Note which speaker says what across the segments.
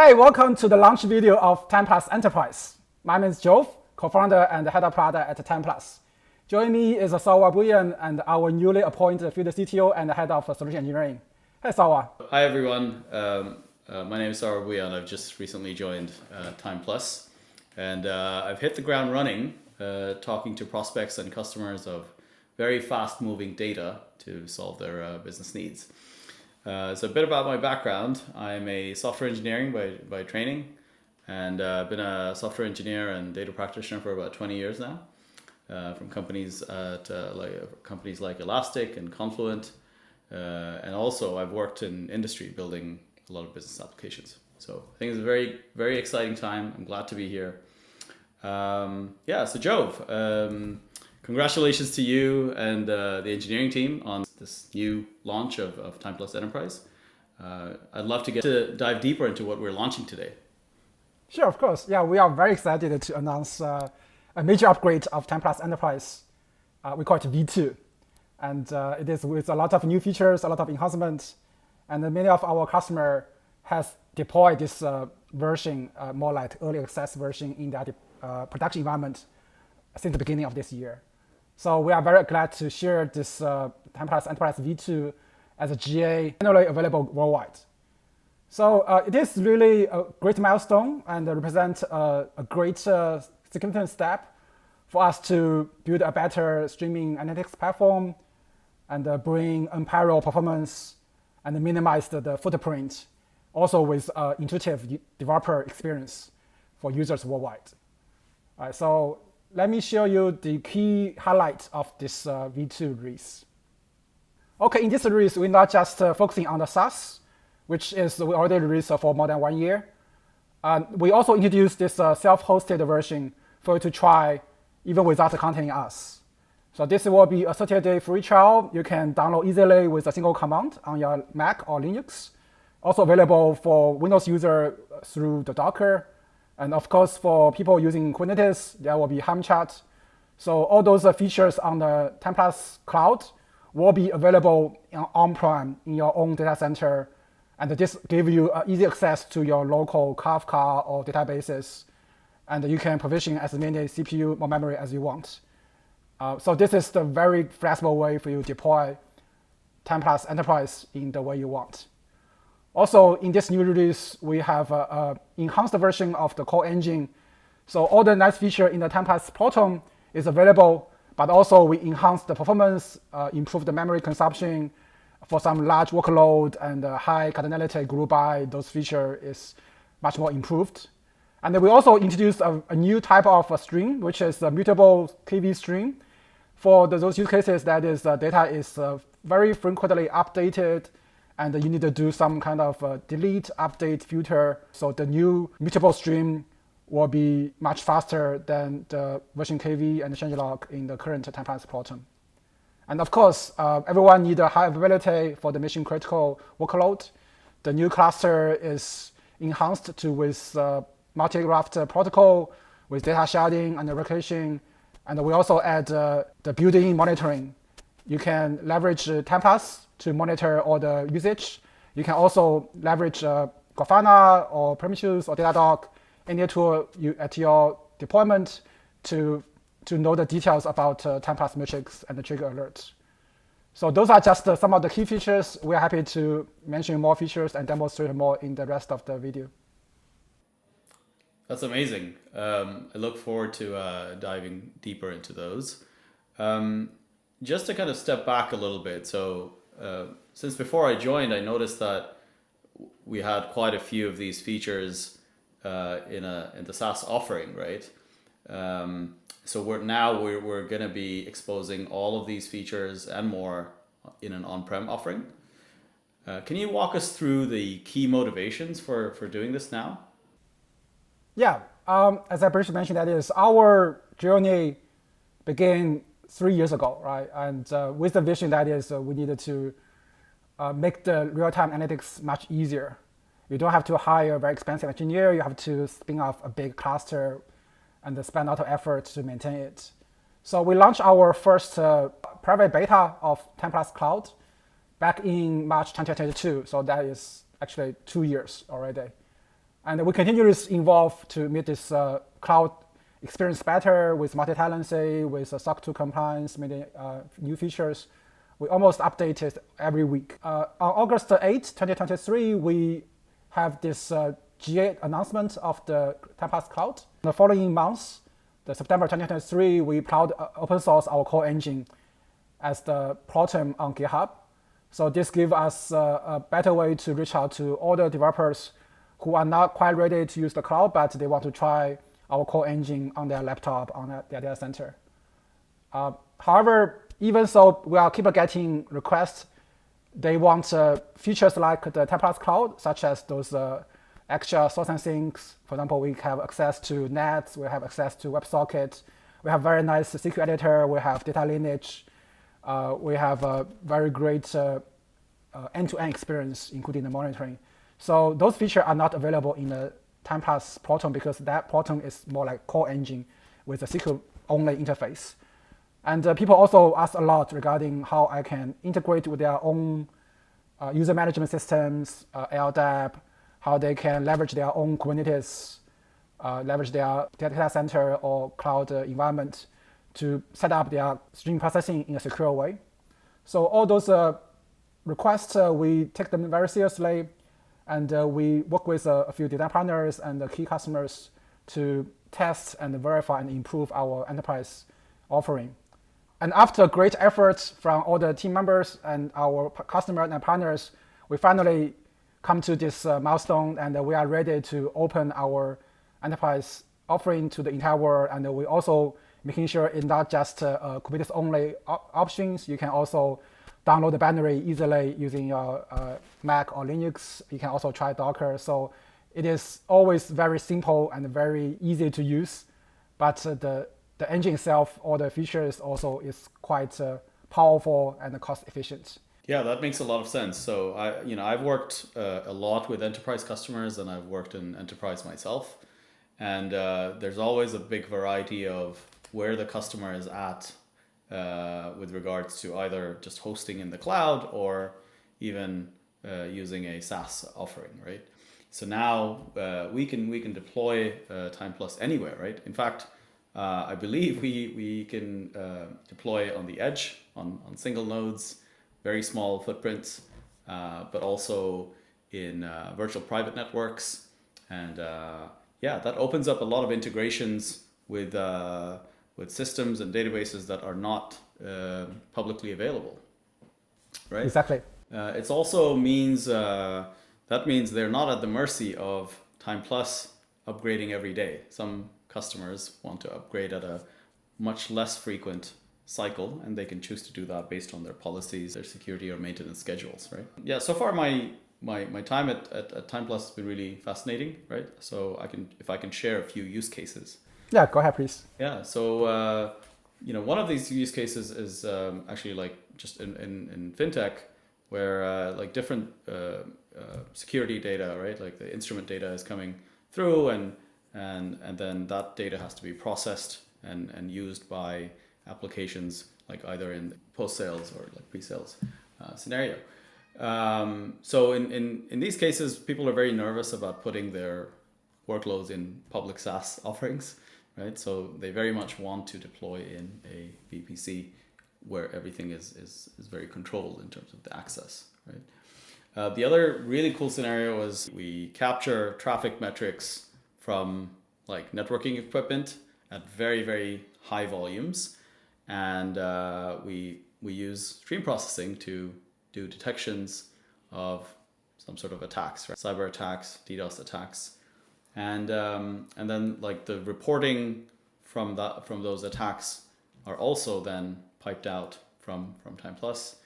Speaker 1: Hey, welcome to the launch video of Timeplus Enterprise. My name is Jove, co-founder and head of product at Timeplus. Joining me is Sarwar Bhuiyan and our newly appointed field CTO and head of solution engineering. Hey, Sarwar.
Speaker 2: Hi, everyone. My name is Sarwar Bhuiyan. I've just recently joined Timeplus, and I've hit the ground running, talking to prospects and customers of very fast-moving data to solve their business needs. So a bit about my background. I'm a software engineering by training, and I've been a software engineer and data practitioner for about 20 years now, from companies like Elastic and Confluent, and also I've worked in industry building a lot of business applications. So I think it's a very, very exciting time. I'm glad to be here. So Jove, congratulations to you and the engineering team on this new launch of Timeplus Enterprise. I'd love to dive deeper into what we're launching today.
Speaker 1: Sure, of course. Yeah, we are very excited to announce a major upgrade of Timeplus Enterprise. We call it V2. And it is with a lot of new features, a lot of enhancements. And many of our customers has deployed this version, more like early access version in their production environment since the beginning of this year. So we are very glad to share this Timeplus Enterprise V2 as a GA generally available worldwide. So it is really a great milestone and represents a great significant step for us to build a better streaming analytics platform and bring unparalleled performance and minimize the footprint, also with intuitive developer experience for users worldwide. All right, so let me show you the key highlights of this V2 release. Okay, in this release, we're not just focusing on the SaaS, which is we already released for more than 1 year. We also introduced this self-hosted version for you to try even without contacting us. So this will be a 30-day free trial. You can download easily with a single command on your Mac or Linux. Also available for Windows user through the Docker. And of course, for people using Kubernetes, there will be Helm chart. So all those features on the Timeplus cloud will be available on-prem in your own data center. And this gives you easy access to your local Kafka or databases. And you can provision as many CPU or memory as you want. So this is the very flexible way for you to deploy Timeplus Enterprise in the way you want. Also, in this new release, we have an enhanced version of the core engine. So all the nice features in the Timeplus Proton is available, but also we enhance the performance, improve the memory consumption for some large workload and high cardinality group by. Those features is much more improved. And then we also introduced a new type of stream, which is a mutable KV stream. For those use cases that is data is very frequently updated, and you need to do some kind of delete, update, filter. So the new mutable stream will be much faster than the version KV and changelog in the current Timeplus Proton. And of course, everyone needs a high availability for the mission critical workload. The new cluster is enhanced with multi-graph protocol with data sharding and replication. And we also add the built-in monitoring. You can leverage Timeplus to monitor all the usage. You can also leverage Grafana or Prometheus or Datadog, any tool at your deployment to know the details about Timeplus metrics and the trigger alerts. So those are just some of the key features. We are happy to mention more features and demonstrate more in the rest of the video.
Speaker 2: That's amazing. I look forward to diving deeper into those. Just to kind of step back a little bit. So since before I joined, I noticed that we had quite a few of these features in the SaaS offering, right? So we're going to be exposing all of these features and more in an on-prem offering. Can you walk us through the key motivations for doing this now?
Speaker 1: Yeah, as I briefly mentioned, that is our journey began 3 years ago, right? And with the vision that is we needed to make the real-time analytics much easier. You don't have to hire a very expensive engineer. You have to spin off a big cluster and spend a lot of effort to maintain it. So we launched our first private beta of Timeplus Cloud back in March 2022. So that is actually 2 years already. And we continue to evolve to make this cloud experience better with multi-tenancy, with SOC 2 compliance, many new features. We almost update it every week. On August 8, 2023, we have this GA announcement of the Timeplus Cloud. The following months, the September 2023, we open source our core engine as the Proton on GitHub. So this gives us a better way to reach out to all the developers who are not quite ready to use the cloud, but they want to try our core engine on their laptop, on their data center. However, even so, we are keep getting requests. They want features like the Timeplus Cloud, such as those extra source and sinks. For example, we have access to nets, we have access to WebSocket, we have very nice SQL editor, we have data lineage, we have a very great end-to-end experience, including the monitoring. So those features are not available in the Timeplus Proton because that Proton is more like core engine with a SQL-only interface. And people also ask a lot regarding how I can integrate with their own user management systems, LDAP, how they can leverage their own Kubernetes, leverage their data center or cloud environment to set up their stream processing in a secure way. So all those requests, we take them very seriously, and we work with a few data partners and key customers to test and verify and improve our enterprise offering. And after great efforts from all the team members and our customers and partners, we finally come to this milestone, and we are ready to open our enterprise offering to the entire world. And we also making sure it's not just Kubernetes only options. You can also download the binary easily using your Mac or Linux. You can also try Docker. So it is always very simple and very easy to use, but the engine itself, all the features also is quite powerful and cost efficient.
Speaker 2: Yeah, that makes a lot of sense. So I've worked a lot with enterprise customers, and I've worked in enterprise myself. And there's always a big variety of where the customer is at with regards to either just hosting in the cloud or even using a SaaS offering, right? So now we can deploy Timeplus anywhere, right? In fact, I believe we can deploy on the edge, on single nodes, very small footprints, but also in virtual private networks. And that opens up a lot of integrations with systems and databases that are not publicly available, right?
Speaker 1: Exactly.
Speaker 2: It also means that means they're not at the mercy of Timeplus upgrading every day. Some customers want to upgrade at a much less frequent cycle, and they can choose to do that based on their policies, their security or maintenance schedules, right? Yeah, so far my time at Timeplus has been really fascinating, right? So if I can share a few use cases.
Speaker 1: Yeah, go ahead, please.
Speaker 2: Yeah, so one of these use cases is actually like just in fintech, where like different security data, right? Like the instrument data is coming through, and then that data has to be processed and used by applications like either in post-sales or like pre-sales scenario. So in these cases, people are very nervous about putting their workloads in public SaaS offerings, right? So they very much want to deploy in a VPC where everything is very controlled in terms of the access, right? The other really cool scenario is we capture traffic metrics from like networking equipment at very, very high volumes. And we use stream processing to do detections of some sort of attacks, right? Cyber attacks, DDoS attacks. And then like the reporting from those attacks are also then piped out from Timeplus.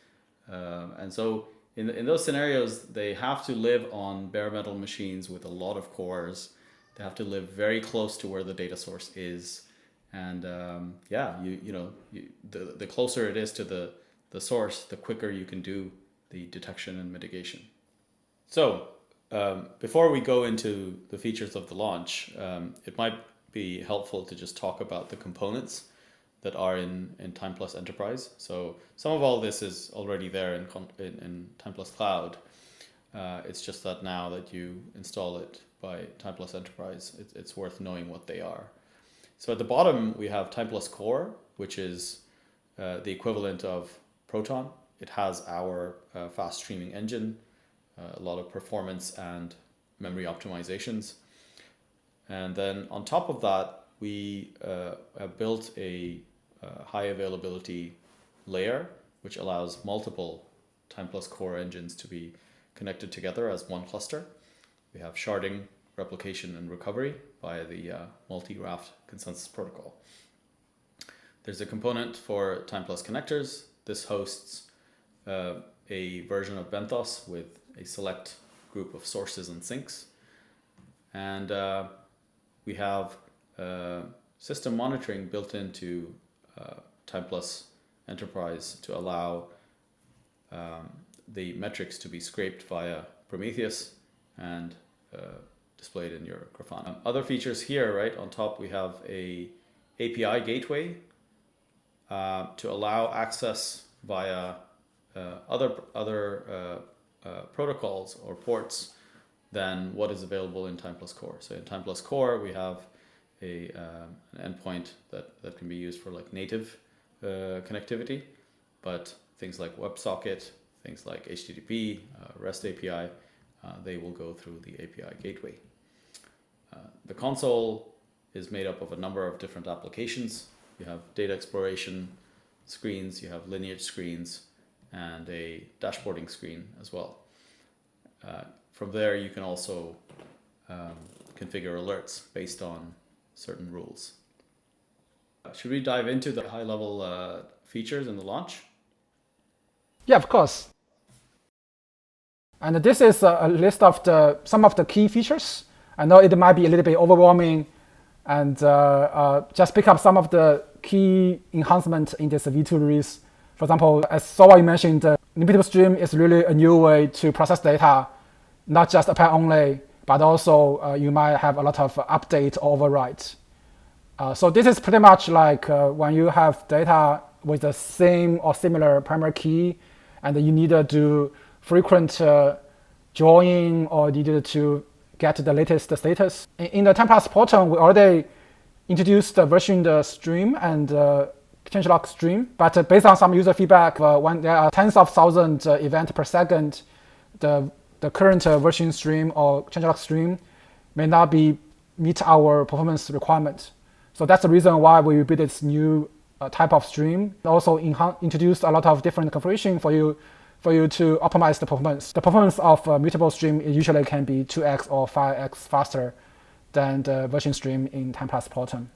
Speaker 2: And so in those scenarios, they have to live on bare metal machines with a lot of cores. They have to live very close to where the data source is. And the closer it is to the source, the quicker you can do the detection and mitigation. So before we go into the features of the launch, it might be helpful to just talk about the components that are in Timeplus Enterprise. So some of all this is already there in Timeplus Cloud. It's just that now that you install it by Timeplus Enterprise, it's worth knowing what they are. So at the bottom, we have Timeplus Core, which is the equivalent of Proton. It has our fast streaming engine, a lot of performance and memory optimizations. And then on top of that, we have built a high availability layer, which allows multiple Timeplus Core engines to be connected together as one cluster. We have sharding, replication, and recovery via the multi-graph consensus protocol. There's a component for Timeplus connectors. This hosts a version of Benthos with a select group of sources and sinks. And we have system monitoring built into Timeplus Enterprise to allow the metrics to be scraped via Prometheus and displayed in your Grafana. Other features here, right on top, we have a API gateway to allow access via other protocols or ports than what is available in Timeplus Core. So in Timeplus Core, we have an endpoint that can be used for like native connectivity, but things like WebSocket, things like HTTP, REST API, they will go through the API gateway. The console is made up of a number of different applications. You have data exploration screens, you have lineage screens, and a dashboarding screen as well. From there, you can also configure alerts based on certain rules. Should we dive into the high-level features in the launch?
Speaker 1: Yeah, of course. And this is a list of some of the key features. I know it might be a little bit overwhelming, and just pick up some of the key enhancements in this V2 release. For example, as Sarwar mentioned, immutable stream is really a new way to process data, not just append only, but also you might have a lot of update or overwrite. So this is pretty much like when you have data with the same or similar primary key, and you need to do frequent join or needed to get the latest status. In the Timeplus portal, we already introduced the version stream and changelog stream, but based on some user feedback, when there are tens of thousands events per second, the current version stream or changelog stream may not meet our performance requirement. So that's the reason why we built this new type of stream. Also introduced a lot of different configuration for you to optimize the performance. The performance of mutable stream usually can be 2x or 5x faster than the version stream in Timeplus portal.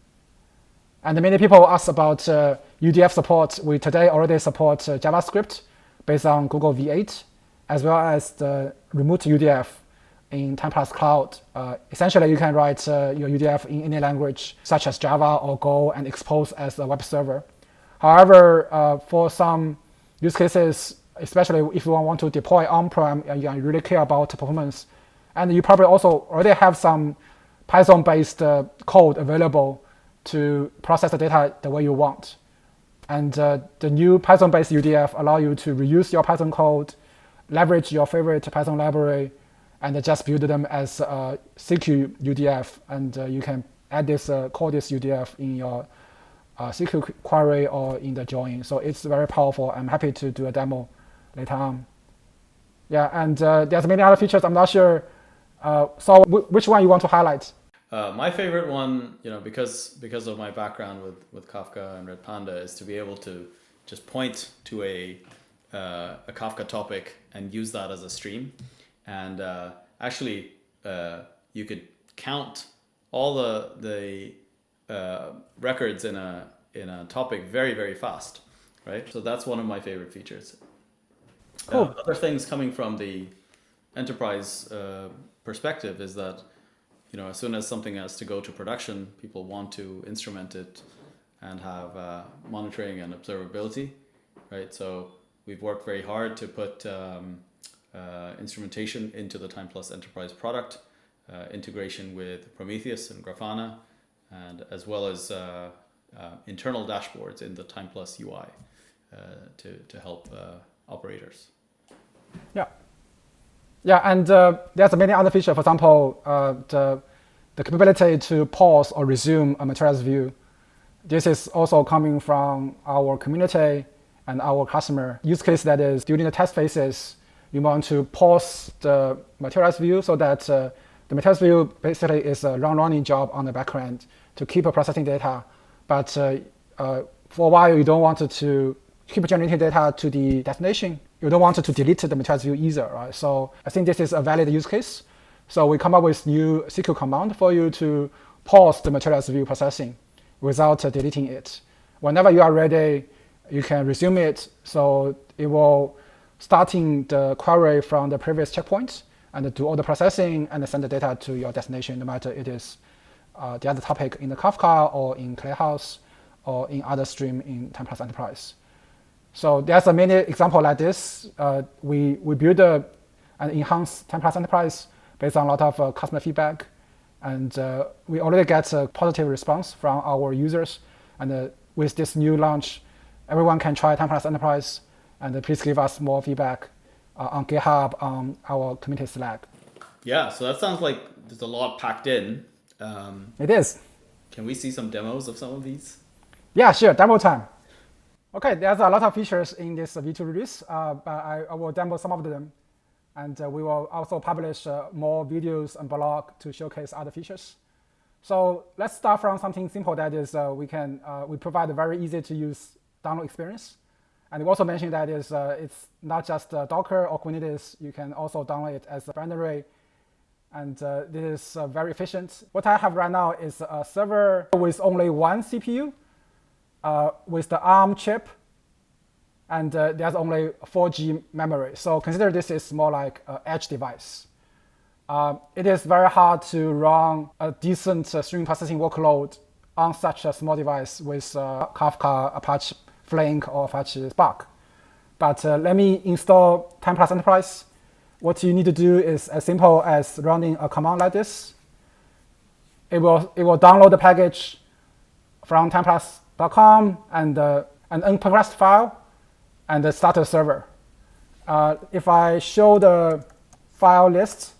Speaker 1: And many people ask about UDF support. We today already support JavaScript based on Google V8, as well as the remote UDF in Timeplus Cloud. Essentially, you can write your UDF in any language, such as Java or Go, and expose as a web server. However, for some use cases, especially if you want to deploy on-prem and you really care about performance, and you probably also already have some Python-based code available to process the data the way you want. And the new Python-based UDF allow you to reuse your Python code, leverage your favorite Python library, and just build them as a CQ UDF. And you can add this, call this UDF in your CQ query or in the join. So it's very powerful. I'm happy to do a demo later on. Yeah, and there's many other features. I'm not sure. So which one you want to highlight?
Speaker 2: My favorite one, because of my background with Kafka and Red Panda, is to be able to just point to a Kafka topic and use that as a stream. And actually, you could count all the records in a topic very, very fast, right? So that's one of my favorite features.
Speaker 1: Cool.
Speaker 2: Other things coming from the enterprise perspective is that as soon as something has to go to production, people want to instrument it and have monitoring and observability, right? So we've worked very hard to put instrumentation into the Timeplus Enterprise product, integration with Prometheus and Grafana, and as well as internal dashboards in the Timeplus UI to help operators.
Speaker 1: Yeah. Yeah, and there's many other features. For example, the capability to pause or resume a materials view. This is also coming from our community and our customer use case. That is, during the test phases, you want to pause the materials view so that the materials view basically is a running job on the backend to keep processing data. But for a while, you don't want it to keep generating data to the destination. You don't want it to delete the materials view either, right? So I think this is a valid use case. So we come up with new SQL command for you to pause the materials view processing without deleting it. Whenever you are ready, you can resume it. So it will starting the query from the previous checkpoint and do all the processing and send the data to your destination, no matter it is the other topic in the Kafka or in Clayhouse or in other stream in Timeplus Enterprise. So there's a many example like this. We build and enhance Timeplus Enterprise based on a lot of customer feedback. And we already get a positive response from our users. And with this new launch, everyone can try Timeplus Enterprise. And please give us more feedback on GitHub, on our community Slack.
Speaker 2: Yeah, so that sounds like there's a lot packed in.
Speaker 1: It is.
Speaker 2: Can we see some demos of some of these?
Speaker 1: Yeah, sure. Demo time. Okay, there's a lot of features in this V2 release, but I will demo some of them. And we will also publish more videos and blog to showcase other features. So let's start from something simple. That is, we provide a very easy to use download experience. And we also mentioned that it's not just Docker or Kubernetes. You can also download it as a binary. And this is very efficient. What I have right now is a server with only one CPU with the ARM chip. And there's only 4G memory. So consider this is more like an edge device. It is very hard to run a decent stream processing workload on such a small device with Kafka, Apache Flink, or Apache Spark. But let me install Timeplus Enterprise. What you need to do is as simple as running a command like this. It will download the package from timeplus.com and an unprogressed file and start a server. If I show the file list,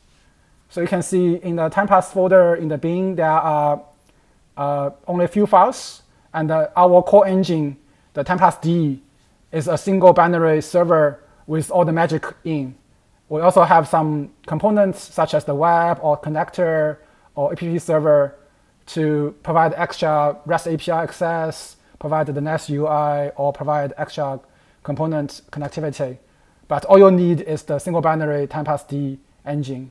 Speaker 1: so you can see in the Timeplus folder in the bin, there are only a few files. And our core engine, the Timeplus D, is a single binary server with all the magic in. We also have some components such as the web or connector or app server to provide extra REST API access, provide the NAS UI, or provide extra component connectivity. But all you need is the single binary Timeplus D engine.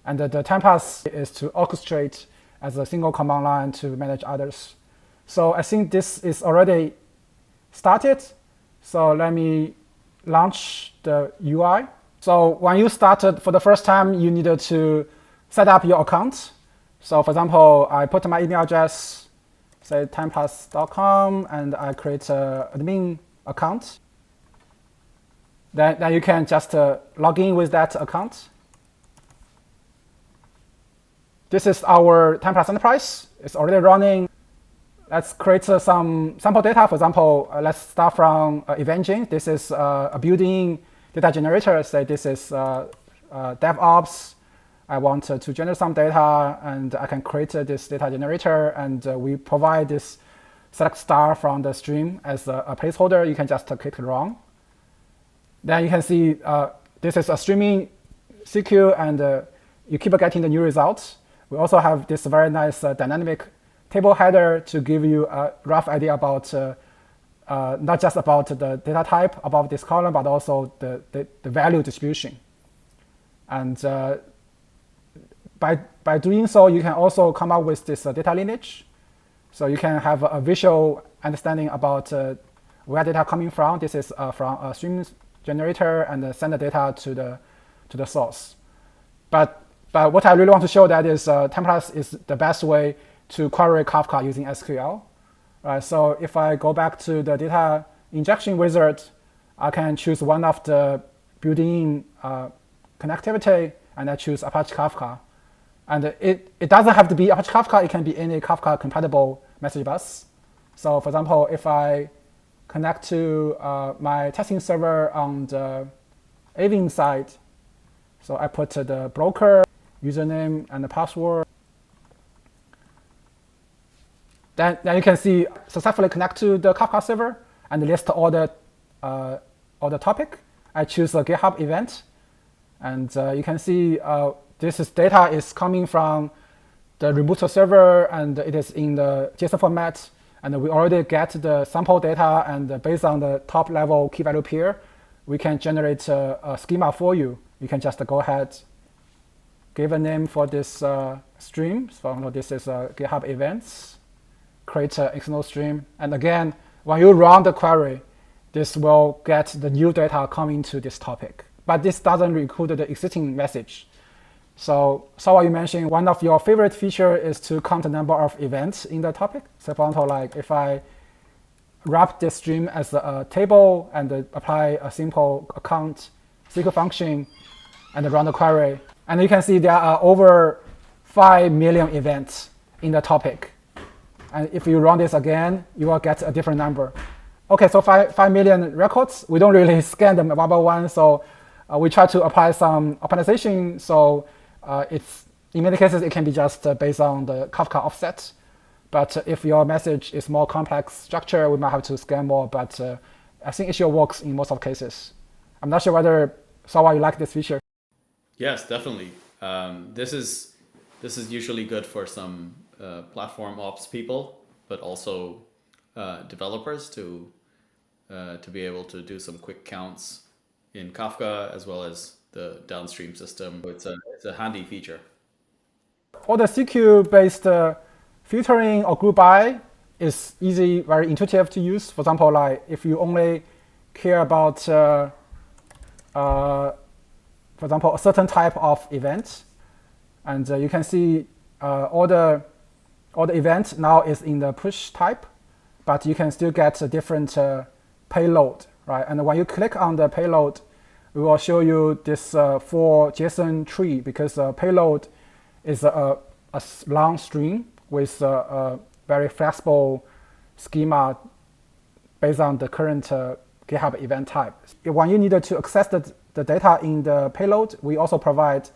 Speaker 1: And the Timeplus is to orchestrate as a single command line to manage others. So I think this is already started. So let me launch the UI. So when you started for the first time, you needed to set up your account. So for example, I put my email address, say timeplus.com, and I create an admin account. Then you can just log in with that account. This is our Timeplus Enterprise. It's already running. Let's create some sample data. For example, let's start from EventGen. This is a built-in data generator. Say this is DevOps. I want to generate some data, and I can create this data generator, and we provide this select star from the stream as a placeholder. You can just click run. Then you can see this is a streaming CQ, and you keep getting the new results. We also have this very nice dynamic table header to give you a rough idea about not just about the data type above this column, but also the value distribution. And by doing so, you can also come up with this data lineage. So you can have a visual understanding about where data coming from. This is from a stream generator, and send the data to the source. But what I really want to show that is Timeplus is the best way to query Kafka using SQL. So if I go back to the data injection wizard, I can choose one of the built-in connectivity, and I choose Apache Kafka. And it doesn't have to be Apache Kafka. It can be any Kafka compatible message bus. So for example, if I connect to my testing server on the Avin side, So I put the broker, username, and the password. Then you can see successfully connect to the Kafka server and list all the topic. I choose a GitHub event, and you can see data is coming from the remote server, and it is in the JSON format. And we already get the sample data, and based on the top level key value pair, we can generate a schema for you. You can just go ahead, give a name for this stream. So this is GitHub events, create an external stream. And again, when you run the query, this will get the new data coming to this topic. But this doesn't include the existing message. So Sarwar, you mentioned one of your favorite feature is to count the number of events in the topic. So for example, like if I wrap this stream as a table and apply a simple count SQL function and run the query, and you can see there are over 5 million events in the topic. And if you run this again, you will get a different number. Okay, so 5 million records, we don't really scan them one by one, so we try to apply some optimization. So in many cases, it can be just based on the Kafka offset. But if your message is more complex structure, we might have to scan more. But I think it still works in most of cases. I'm not sure whether, Sarwar, you like this feature.
Speaker 2: Yes, definitely. This is usually good for some platform ops people, but also developers to be able to do some quick counts in Kafka as well as the downstream system. It's a handy feature.
Speaker 1: All the CQ-based filtering or group by is easy, very intuitive to use. For example, like if you only care about, for example, a certain type of event, and you can see all the event now is in the push type, but you can still get a different payload, right? And when you click on the payload, we will show you this for JSON tree, because payload is a long string with a very flexible schema based on the current GitHub event type. When you needed to access the data in the payload, we also provide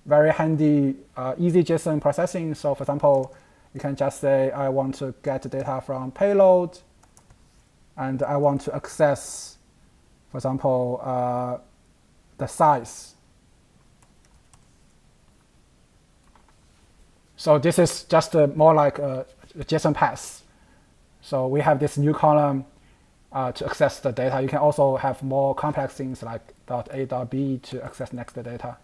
Speaker 1: very handy, easy JSON processing. So for example, you can just say, I want to get the data from payload, and I want to access, for example, the size. So this is just more like a JSON pass. So we have this new column to access the data. You can also have more complex things like .a, .b to access next data.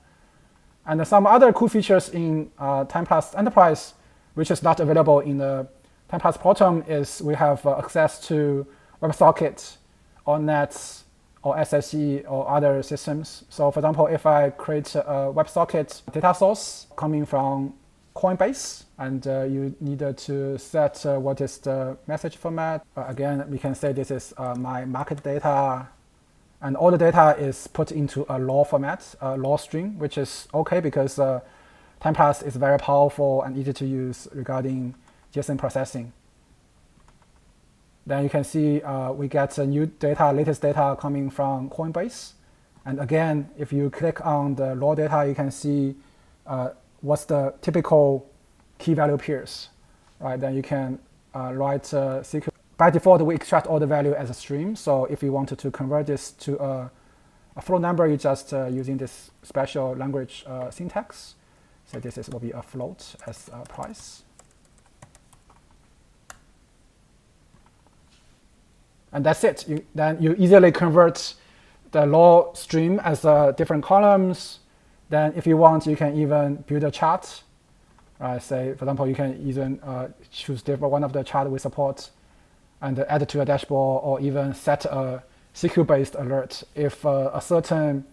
Speaker 1: And some other cool features in Timeplus Enterprise, which is not available in the Timeplus Proton, is we have access to WebSocket or Nets or SSE or other systems. So for example, if I create a WebSocket data source coming from Coinbase, and you needed to set what is the message format. Again, we can say this is my market data, and all the data is put into a law format, a law string, which is okay because Timeplus is very powerful and easy to use regarding JSON processing. Then you can see we get new data, latest data coming from Coinbase. And again, if you click on the raw data, you can see what's the typical key value pairs, right? Then you can write SQL. By default, we extract all the value as a stream. So if you wanted to convert this to a float number, you just using this special language syntax. So this will be a float as a price. And that's it. Then you easily convert the raw stream as different columns. Then if you want, you can even build a chart. Say, for example, you can even choose one of the chart we support and add it to a dashboard, or even set a SQL-based alert if a certain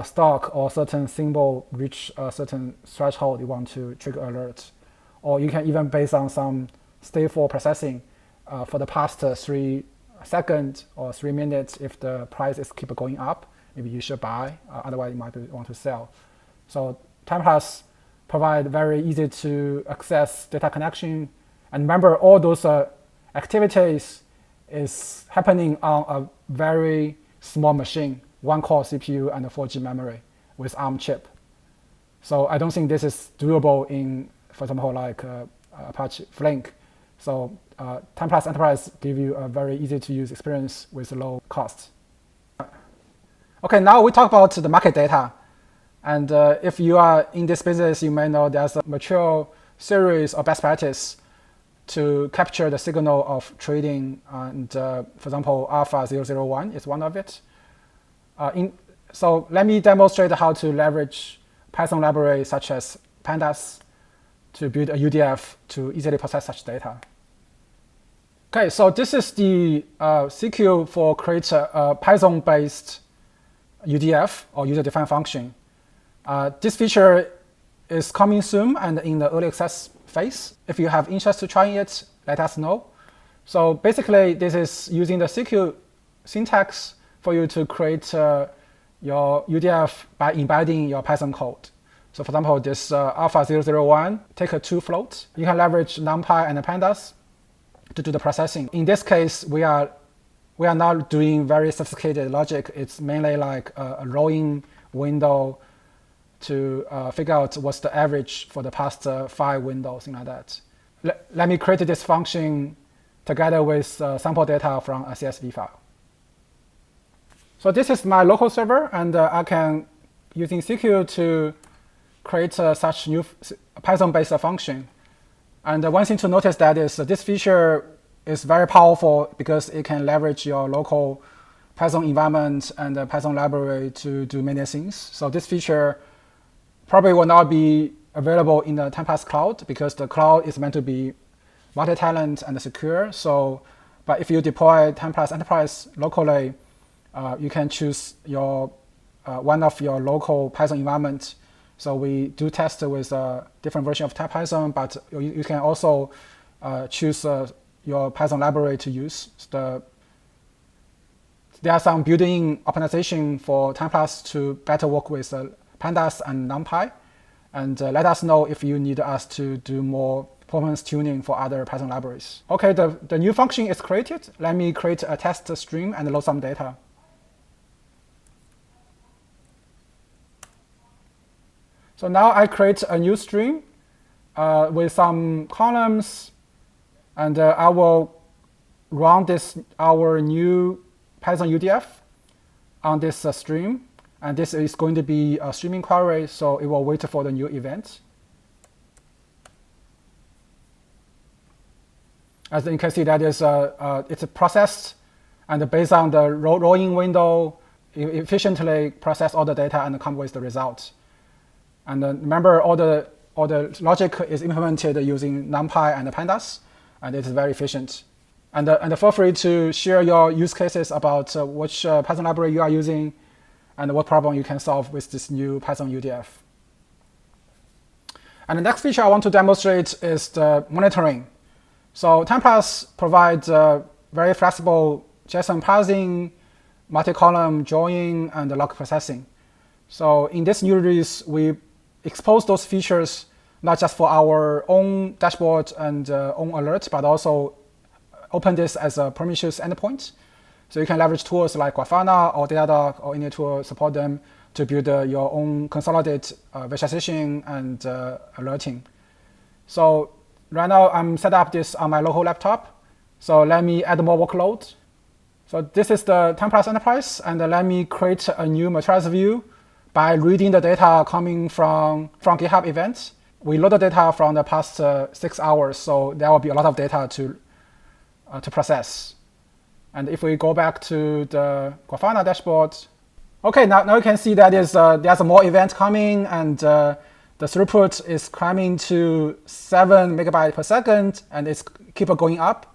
Speaker 1: stock or certain symbol reach a certain threshold, you want to trigger alert. Or you can even based on some stateful processing for the past 3 seconds or 3 minutes, if the price is keep going up, maybe you should buy, otherwise you might want to sell. So Timeplus provide very easy to access data connection. And remember, all those activities is happening on a very small machine, 1 core CPU and a 4G memory. with ARM chip. So I don't think this is doable in, for example, like Apache Flink. So Timeplus Enterprise give you a very easy to use experience with low cost. Okay, now we talk about the market data. And if you are in this business, you may know there's a mature series of best practice to capture the signal of trading. And for example, Alpha 001 is one of it. So let me demonstrate how to leverage Python libraries such as Pandas to build a UDF to easily process such data. Okay, so this is the CQ for create a Python-based UDF or user-defined function. This feature is coming soon and in the early access phase. If you have interest to try it, let us know. So basically, this is using the CQ syntax for you to create your UDF by embedding your Python code. So for example, this Alpha 001, take a 2 float. You can leverage NumPy and Pandas to do the processing. In this case, we are not doing very sophisticated logic. It's mainly like a rolling window to figure out what's the average for the past 5 windows, thing like that. Let me create this function together with sample data from a CSV file. So this is my local server, and I can, using CQ, to create such new Python-based function. And one thing to notice that is this feature is very powerful because it can leverage your local Python environment and the Python library to do many things. So this feature probably will not be available in the Timeplus cloud because the cloud is meant to be multi-tenant and secure. So, but if you deploy Timeplus Enterprise locally, you can choose your one of your local Python environment. So we do test with a different version of Python, but you can also choose your Python library to use. There are some built-in optimization for Timeplus to better work with Pandas and NumPy. And let us know if you need us to do more performance tuning for other Python libraries. Okay, the new function is created. Let me create a test stream and load some data. So now I create a new stream with some columns, and I will run our new Python UDF on this stream. And this is going to be a streaming query, so it will wait for the new event. As you can see, that is it's processed, and based on the rolling window, it efficiently process all the data and come with the result. And remember, all the logic is implemented using NumPy and Pandas, and it is very efficient. And feel free to share your use cases about which Python library you are using and what problem you can solve with this new Python UDF. And the next feature I want to demonstrate is the monitoring. So Timeplus provides very flexible JSON parsing, multi-column drawing, and log processing. So in this new release, we expose those features not just for our own dashboard and own alerts, but also open this as a permissionless endpoint. So you can leverage tools like Grafana or Datadog or any tool support them to build your own consolidated visualization and alerting. So right now I'm set up this on my local laptop. So let me add more workload. So this is the Timeplus Enterprise, and let me create a new materials view by reading the data coming from GitHub events. We load the data from the past 6 hours, so there will be a lot of data to process. And if we go back to the Grafana dashboard, okay, now you can see that there's more events coming, and the throughput is climbing to 7 megabytes per second, and it's keep going up.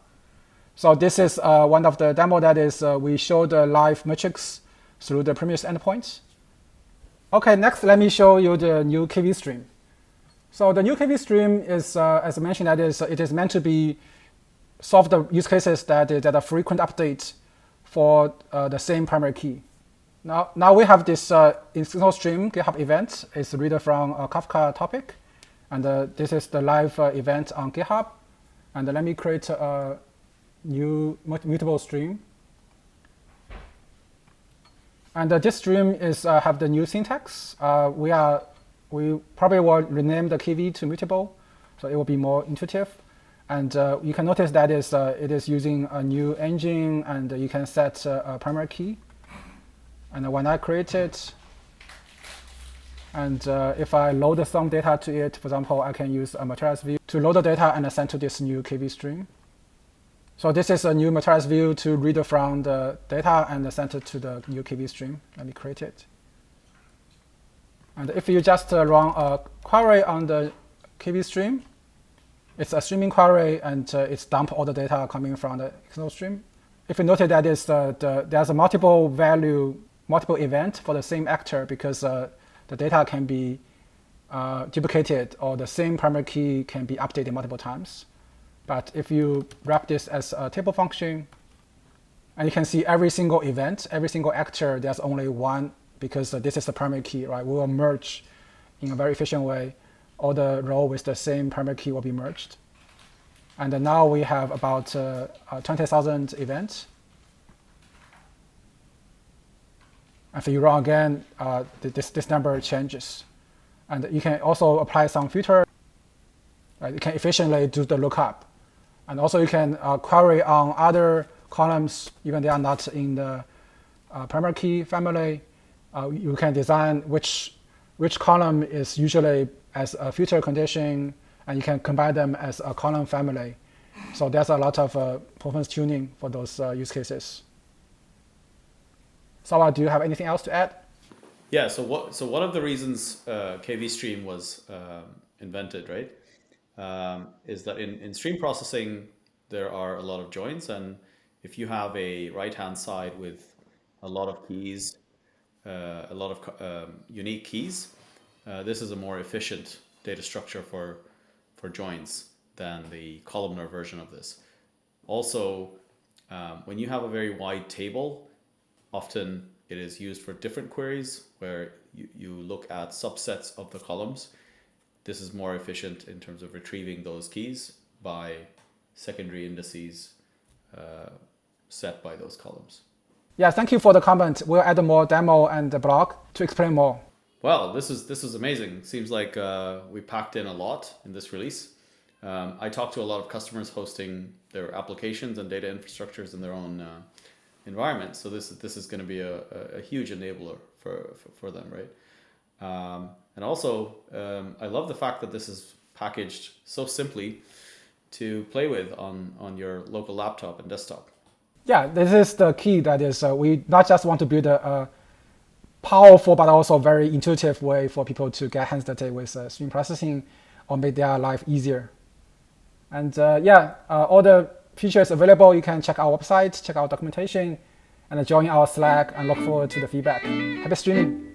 Speaker 1: So this is one of the demo that is we show the live metrics through the previous endpoints. Okay, next let me show you the new KV stream. So the new KV stream is, as I mentioned, it is meant to be solve the use cases that are frequent updates for the same primary key. Now we have this single stream GitHub event. It's read from a Kafka topic, and this is the live event on GitHub. And let me create a new mutable stream. And this stream is have the new syntax. We probably will rename the KV to mutable, so it will be more intuitive. And you can notice that it is using a new engine, and you can set a primary key. And when I create it, and if I load some data to it, for example, I can use a materials view to load the data and send to this new KV stream. So this is a new materials view to read from the data and send it to the new KV stream. Let me create it. And if you just run a query on the KV stream, it's a streaming query, and it's dump all the data coming from the external stream. If you notice that there's a multiple event for the same actor, because the data can be duplicated, or the same primary key can be updated multiple times. But if you wrap this as a table function, and you can see every single event, every single actor, there's only one, because this is the primary key, right? We will merge in a very efficient way. All the row with the same primary key will be merged. And now we have about 20,000 events. If you run again, this number changes. And you can also apply some filter. Right? You can efficiently do the lookup. And also you can query on other columns, even they are not in the primary key family. You can design which column is usually as a filter condition, and you can combine them as a column family. So there's a lot of performance tuning for those use cases. Sarwar, do you have anything else to add?
Speaker 2: Yeah, so one of the reasons KV Stream was invented, right, is that in stream processing, there are a lot of joins, and if you have a right-hand side with a lot of keys, a lot of unique keys, this is a more efficient data structure for joins than the columnar version of this. Also, when you have a very wide table, often it is used for different queries where you look at subsets of the columns. This is more efficient in terms of retrieving those keys by secondary indices set by those columns.
Speaker 1: Yeah, thank you for the comment. We'll add more demo and the blog to explain more.
Speaker 2: Well, this is amazing. Seems like we packed in a lot in this release. I talked to a lot of customers hosting their applications and data infrastructures in their own environment. So this is going to be a huge enabler for them, right? And also, I love the fact that this is packaged so simply to play with on your local laptop and desktop.
Speaker 1: Yeah, this is the key. That is, we not just want to build a powerful but also very intuitive way for people to get hands dirty with stream processing or make their life easier. And all the features available. You can check our website, check our documentation, and join our Slack, and look forward to the feedback. Happy streaming.